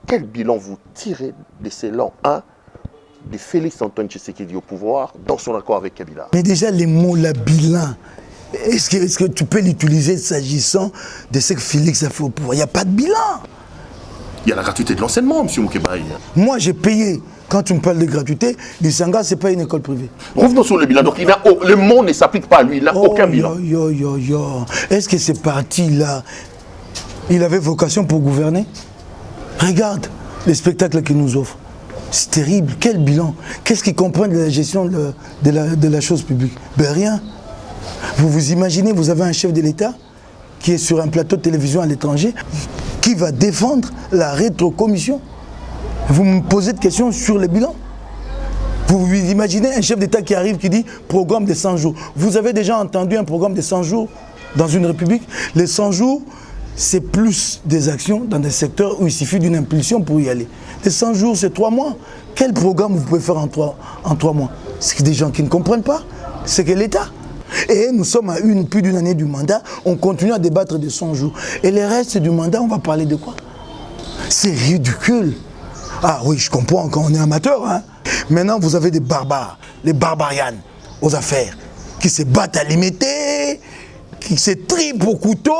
quel bilan vous tirez de l'élan 1 de Félix Antoine Tshisekedi au pouvoir dans son accord avec Kabila? Mais déjà, les mots, la bilan, est-ce que tu peux l'utiliser s'agissant de ce que Félix a fait au pouvoir? Il n'y a pas de bilan. Il y a la gratuité de l'enseignement, M. Moukébaï. Moi, j'ai payé. Quand tu me parles de gratuité, l'Isanga, ce n'est pas une école privée. Revenons sur le bilan. Donc, le monde ne s'applique pas à lui. Il n'a aucun bilan. Est-ce que c'est parti là? Il avait vocation pour gouverner? Regarde les spectacles qu'il nous offre. C'est terrible. Quel bilan? Qu'est-ce qu'il comprend de la gestion de la chose publique? Ben rien. Vous vous imaginez, vous avez un chef de l'État qui est sur un plateau de télévision à l'étranger, qui va défendre la rétrocommission. Vous me posez de questions sur le bilan. Vous vous imaginez un chef d'État qui arrive, qui dit programme de 100 jours. Vous avez déjà entendu un programme de 100 jours dans une république? Les 100 jours, c'est plus des actions dans des secteurs où il suffit d'une impulsion pour y aller. Les 100 jours, c'est 3 mois. Quel programme vous pouvez faire en 3 mois? C'est des gens qui ne comprennent pas. C'est que l'État. Et nous sommes à plus d'une année du mandat, on continue à débattre de 100 jours. Et le reste du mandat, on va parler de quoi? C'est ridicule. Ah oui, je comprends quand on est amateur. Hein. Maintenant, vous avez des barbares, les barbarianes aux affaires, qui se battent à l'imiter, qui se tripent au couteau,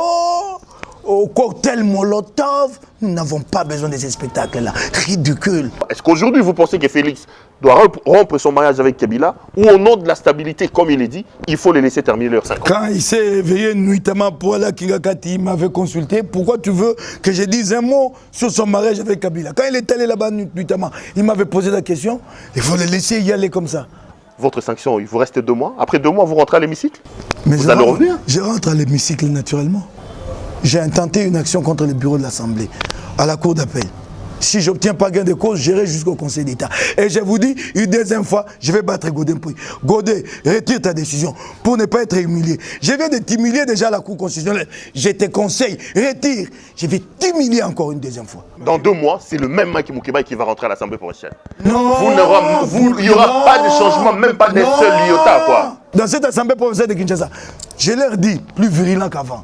au cocktail Molotov. Nous n'avons pas besoin de ces spectacles-là. Ridicule. Est-ce qu'aujourd'hui, vous pensez que Félix doit rompre son mariage avec Kabila, ou au nom de la stabilité, comme il est dit, il faut les laisser terminer leurs 5 ans? Quand il s'est réveillé nuitamment pour aller à Kigakati, il m'avait consulté. Pourquoi tu veux que je dise un mot sur son mariage avec Kabila? Quand il est allé là-bas nuitamment, il m'avait posé la question. Il faut le laisser y aller comme ça. Votre sanction, il vous reste 2 mois. Après 2 mois, vous rentrez à l'hémicycle? Vous allez revenir? Je rentre à l'hémicycle naturellement. J'ai intenté une action contre le bureau de l'Assemblée, à la cour d'appel. Si je n'obtiens pas gain de cause, j'irai jusqu'au Conseil d'État. Et je vous dis, une deuxième fois, je vais battre Godé Mpouy. Godé, retire ta décision pour ne pas être humilié. Je viens de t'humilier déjà à la Cour constitutionnelle. Je te conseille, retire. Je vais t'humilier encore une deuxième fois. Dans 2 mois, c'est le même Macky Moukébaï qui va rentrer à l'Assemblée prochaine. Non, il n'y aura pas de changement, même pas d'un seul iota, quoi. Dans cette Assemblée provinciale de Kinshasa, je leur dis, plus virulent qu'avant.